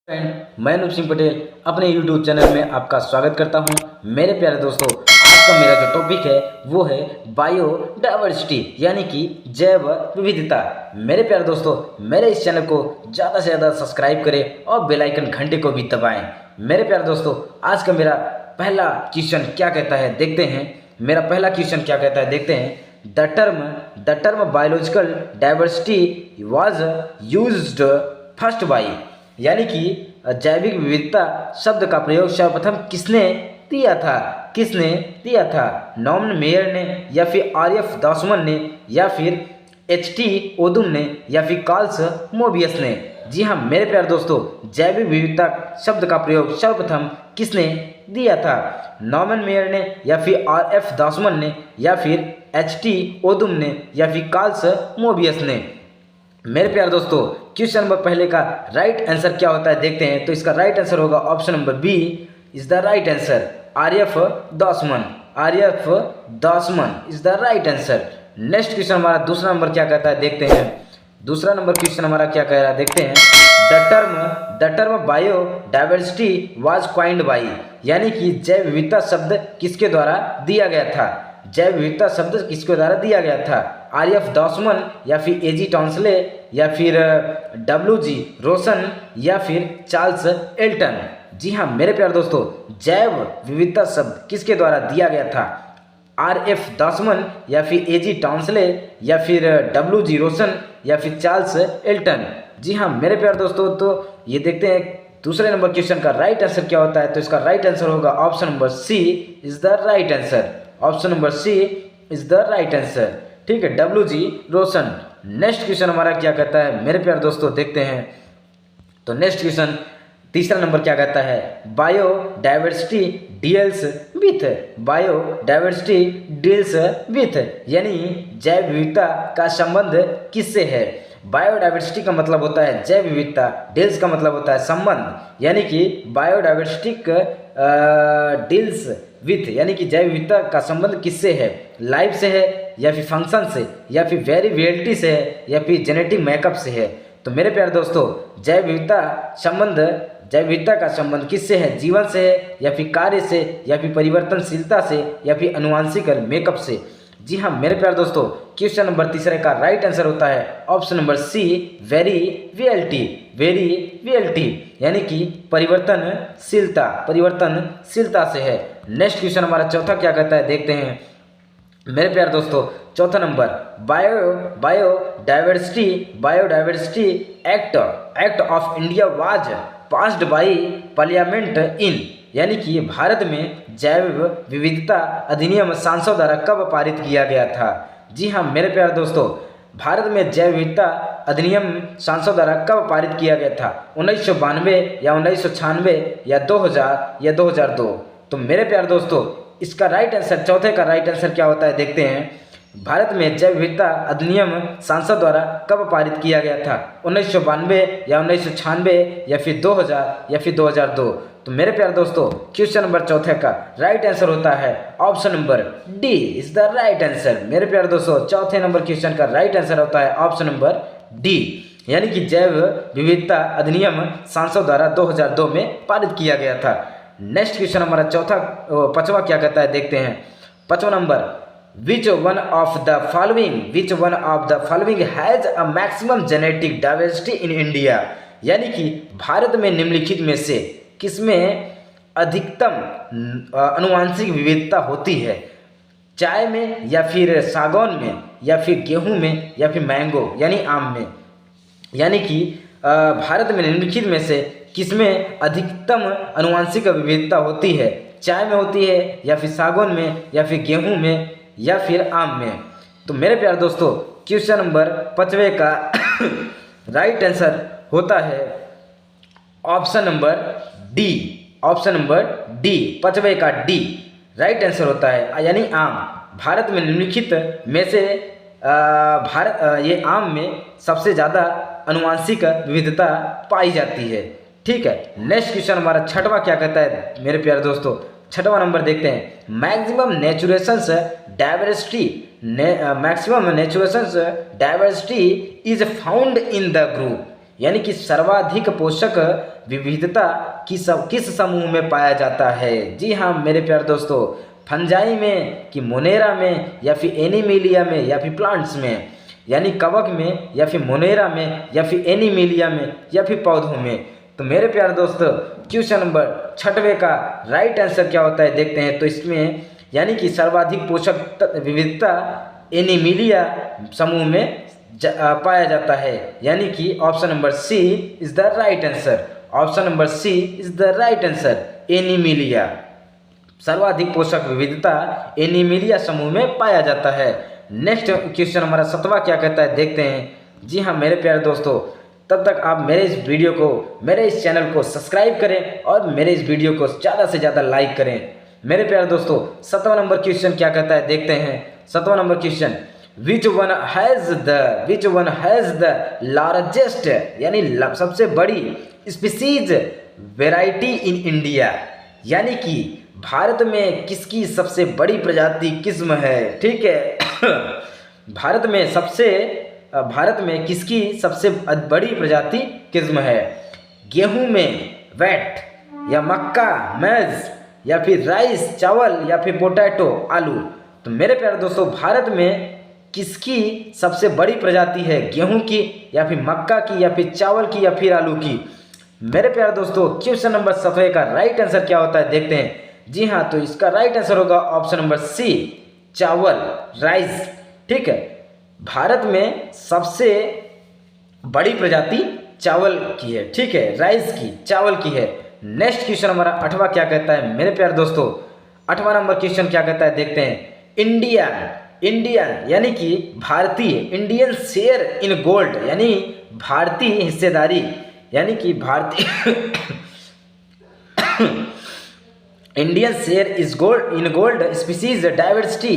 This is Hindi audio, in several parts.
फ्रेंड, मैं अनुप सिंह पटेल अपने YouTube चैनल में आपका स्वागत करता हूं। मेरे प्यारे दोस्तों, आज का मेरा जो टॉपिक है वो है बायोडाइवर्सिटी यानी कि जैव विविधता। मेरे प्यारे दोस्तों, मेरे इस चैनल को ज़्यादा से ज़्यादा सब्सक्राइब करें और बेल आइकन घंटे को भी दबाएं। मेरे प्यारे दोस्तों, आज का मेरा पहला क्वेश्चन क्या कहता है देखते हैं। मेरा पहला क्वेश्चन क्या कहता है देखते हैं। The term biological diversity was used first by, यानी कि जैविक विविधता शब्द का प्रयोग सर्वप्रथम किसने दिया था? नॉर्मन मेयर ने, या फिर आर.एफ. दासमन ने, या फिर H.T. ओदुम ने, या फिर कार्ल्स मोबियस ने। जी हाँ मेरे प्यारे दोस्तों, जैविक विविधता शब्द का प्रयोग सर्वप्रथम किसने दिया था? नॉर्मन मेयर ने, या फिर आर.एफ. दासमन ने, या फिर H.T. ओदुम ने, या फिर कार्ल्स मोबियस ने। मेरे प्यारे दोस्तों, क्वेश्चन नंबर पहले का राइट आंसर क्या होता है देखते हैं। तो इसका राइट आंसर होगा option number B is the right answer, R F. Dasmann is the right answer. Next question हमारा दूसरा नंबर क्या कहता है देखते हैं। दूसरा नंबर क्वेश्चन हमारा क्या कह रहा है देखते हैं। The term biodiversity was coined by, यानी कि जैव विविधता शब्द किसके द्वारा दिया गया था? जैव विविधता शब्द किसके द्वारा दिया गया था? आर.एफ. दासमन, या फिर A.G. टॉन्सले, या फिर W.G. रोसन, या फिर चार्ल्स एल्टन। जी हाँ मेरे प्यारे दोस्तों, जैव विविधता शब्द किसके द्वारा दिया गया था? आर.एफ. दासमन, या फिर A.G. टॉन्सले, या फिर W.G. रोसन, या फिर चार्ल्स एल्टन। जी हाँ मेरे प्यारे दोस्तों, तो ये देखते हैं दूसरे नंबर क्वेश्चन का राइट आंसर क्या होता है। तो इसका राइट आंसर होगा option number C is the right answer. Option number C is the right answer. ठीक है, W.G. रोसन। नेक्स्ट क्वेश्चन हमारा क्या कहता है मेरे प्यारे दोस्तों देखते हैं। तो नेक्स्ट क्वेश्चन तीसरा नंबर क्या कहता है। बायोडाइवर्सिटी डील्स विथ, यानी जैव विविधता का संबंध किससे है? बायोडाइवर्सिटी का मतलब होता है जैव विविधता, डील्स का मतलब होता है संबंध, यानी कि बायोडाइवर्सिटी डील्स विथ, यानी कि जैव विविधता का संबंध किससे है? लाइफ से है, या फिर फंक्शन से, या फिर वेरिएबिलिटी से है, या फिर जेनेटिक मेकअप से है। तो मेरे प्यारे दोस्तों, जैव विविधता का संबंध किससे है? जीवन से है, या फिर कार्य से, या फिर परिवर्तनशीलता से, या फिर आनुवंशिक मेकअप से। जी हाँ मेरे प्यारे दोस्तों, क्वेश्चन नंबर तीसरे का राइट आंसर होता है ऑप्शन नंबर सी वेरिएबिलिटी, यानी कि परिवर्तनशीलता से है। नेक्स्ट क्वेश्चन हमारा चौथा क्या कहता है देखते हैं। मेरे प्यारे दोस्तों, चौथा number biodiversity act of India was passed by parliament in, यानी कि भारत में जैव विविधता अधिनियम सांसद द्वारा कब पारित किया गया था? जी हाँ मेरे प्यारे दोस्तों, भारत में जैव विविधता अधिनियम सांसद द्वारा कब पारित किया गया था? 1992 या 1996 या 2000 या 2002। तो मेरे प्यारे दोस्तों, इसका राइट आंसर, चौथे का राइट आंसर क्या होता है देखते हैं। भारत में जैव विविधता अधिनियम संसद द्वारा कब पारित किया गया था? 1992 या 1996 या फिर 2000 या फिर 2002। तो मेरे प्यारे दोस्तों, क्वेश्चन नंबर चौथे का राइट आंसर होता है option number D is the right answer. मेरे प्यारे दोस्तों, चौथे नंबर क्वेश्चन का राइट आंसर होता है ऑप्शन नंबर डी, यानी कि जैव विविधता अधिनियम संसद द्वारा 2002 में पारित किया गया था। नेक्स्ट क्वेश्चन हमारा पांचवा क्या कहता है देखते हैं। पांचवा number, which one of the following has a maximum genetic diversity in India, यानी कि भारत में निम्नलिखित में से किसमें अधिकतम आनुवंशिक विविधता होती है? चाय में, या फिर सागौन में, या फिर गेहूं में, या फिर मैंगो यानी आम में। यानी कि भारत में निम्नलिखित में से किसमें अधिकतम आनुवंशिक विविधता होती है? चाय में होती है, या फिर सागौन में, या फिर गेहूं में, या फिर आम में। तो मेरे प्यारे दोस्तों, क्वेश्चन नंबर 5वें का राइट आंसर होता है ऑप्शन नंबर डी। 5वें का डी राइट आंसर होता है, यानी आम। भारत में निम्नलिखित में से ये आम में सबसे ज़्यादा आनुवंशिक विविधता पाई जाती है। ठीक है, नेक्स्ट क्वेश्चन हमारा छठवां क्या कहता है मेरे प्यारे दोस्तों। छठवां नंबर देखते हैं। Maximum naturations diversity is found in the group, यानी कि सर्वाधिक पोषक विविधता किस समूह में पाया जाता है? जी हाँ मेरे प्यारे दोस्तों, फंजाई में कि मोनेरा में या फिर एनिमिलिया में या फिर प्लांट्स में, यानी कवक में या फिर मोनेरा में या फिर एनिमिलिया में या फिर पौधों में। तो मेरे प्यारे दोस्तों क्वेश्चन नंबर 6वें का राइट आंसर क्या होता है देखते हैं। तो इसमें यानी कि सर्वाधिक पोषक विविधता एनिमिलिया समूह में पाया जाता है, यानी कि option number C is the right answer. Option number C is the right answer, Animalia. सर्वाधिक पोषक विविधता एनिमिलिया समूह में पाया जाता है। नेक्स्ट क्वेश्चन हमारा 7वां क्या कहता है देखते हैं। जी हाँ मेरे प्यारे दोस्तों, तब तक आप मेरे इस वीडियो को, मेरे इस चैनल को सब्सक्राइब करें और मेरे इस वीडियो को ज़्यादा से ज़्यादा लाइक करें। मेरे प्यारे दोस्तों 7वां नंबर क्वेश्चन क्या कहता है देखते हैं। 7वां number question, which one has the largest, यानी सबसे बड़ी स्पीसीज वेराइटी इन इंडिया, यानी कि भारत में किसकी सबसे बड़ी प्रजाति किस्म है? ठीक है भारत में किसकी सबसे बड़ी प्रजाति किस्म है? गेहूं में वेट, या मक्का मैज, या फिर राइस चावल, या फिर पोटैटो आलू। तो मेरे प्यारे दोस्तों भारत में किसकी सबसे बड़ी प्रजाति है? गेहूं की, या फिर मक्का की, या फिर चावल की, या फिर आलू की? मेरे प्यारे दोस्तों क्वेश्चन नंबर 7 का राइट आंसर क्या होता है देखते हैं। जी हाँ, तो इसका राइट आंसर होगा ऑप्शन नंबर सी, चावल, राइस। ठीक है, भारत में सबसे बड़ी प्रजाति चावल की है। ठीक है, राइस की, चावल की है। नेक्स्ट क्वेश्चन हमारा 8वां क्या कहता है मेरे प्यारे दोस्तों। 8वां नंबर क्वेश्चन क्या कहता है देखते हैं। इंडियन यानी कि भारतीय, इंडियन शेयर इन गोल्ड, यानी भारतीय हिस्सेदारी, यानी कि भारतीय Indian share is in gold species diversity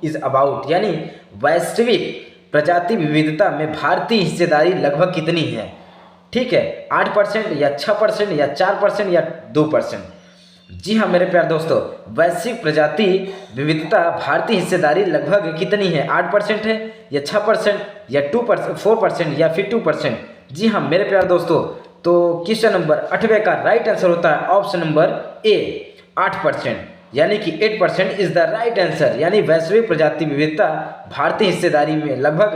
is about, यानी वैश्विक प्रजाति विविधता में भारतीय हिस्सेदारी लगभग कितनी है? ठीक है, 8% या 6% या 4% या 2%? जी हाँ मेरे प्यारे दोस्तों, वैश्विक प्रजाति विविधता भारतीय हिस्सेदारी लगभग कितनी है? 8% है, या 6%, या 2%, 4% या फिर 2%? जी हाँ मेरे प्यारे दोस्तों, तो क्वेश्चन नंबर 8वें का राइट आंसर होता है ऑप्शन नंबर ए, 8%, यानी कि 8% इज द राइट आंसर, यानी वैश्विक प्रजाति विविधता भारतीय हिस्सेदारी में लगभग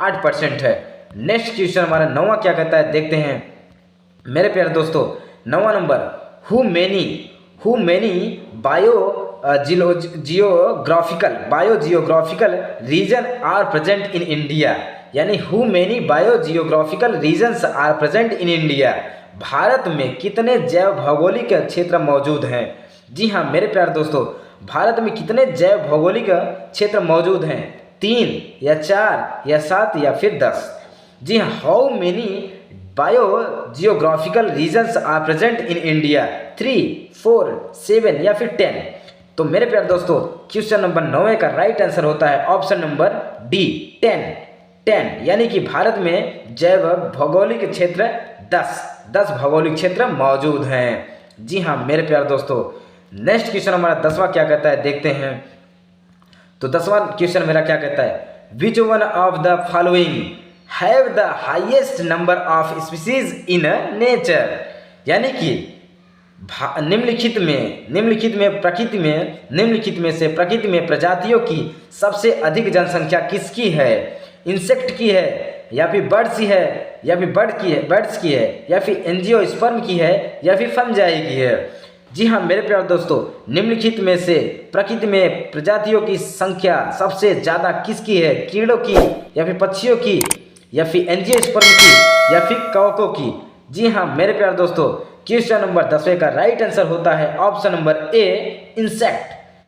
8% है। नेक्स्ट क्वेश्चन हमारा 9वां क्या कहता है देखते हैं मेरे प्यारे दोस्तों। 9वां number, who many biogeographical region are present in India, यानी who many biogeographical regions are present in India, Bharat में कितने जैव भौगोलिक क्षेत्र मौजूद हैं? जी हाँ मेरे प्यारे दोस्तों, भारत में कितने जैव भौगोलिक क्षेत्र मौजूद हैं? 3 या 4 या 7 या फिर 10? जी हाँ, how many biogeographical regions are present in India? 3, 4, 7 या फिर 10? तो मेरे प्यारे दोस्तों क्वेश्चन नंबर 9 का राइट आंसर होता है ऑप्शन नंबर डी, 10, यानी कि भारत में जैव भौगोलिक क्षेत्र 10 भौगोलिक क्षेत्र मौजूद हैं। जी हाँ मेरे प्यारे दोस्तों, नेक्स्ट क्वेश्चन हमारा 10वां क्या कहता है देखते हैं। तो 10वां क्वेश्चन मेरा क्या कहता है, which one of the following have the highest number of species in nature, यानी कि निम्नलिखित में से प्रकृति में प्रजातियों की सबसे अधिक जनसंख्या किसकी है? इंसेक्ट की है, या फिर बर्ड्स की है, या फिर बर्ड्स की है, या फिर एंजियोस्पर्म की है, या फिर फंजाई की है? जी हाँ मेरे प्यारे दोस्तों, निम्नलिखित में से प्रकृति में प्रजातियों की संख्या सबसे ज़्यादा किसकी है? कीड़ों की, या फिर पक्षियों की, या फिर एंजियोस्पर्म की, या फिर कवकों की? जी हाँ मेरे प्यारे दोस्तों, क्वेश्चन नंबर 10वें का राइट आंसर होता है ऑप्शन नंबर ए, इंसेक्ट।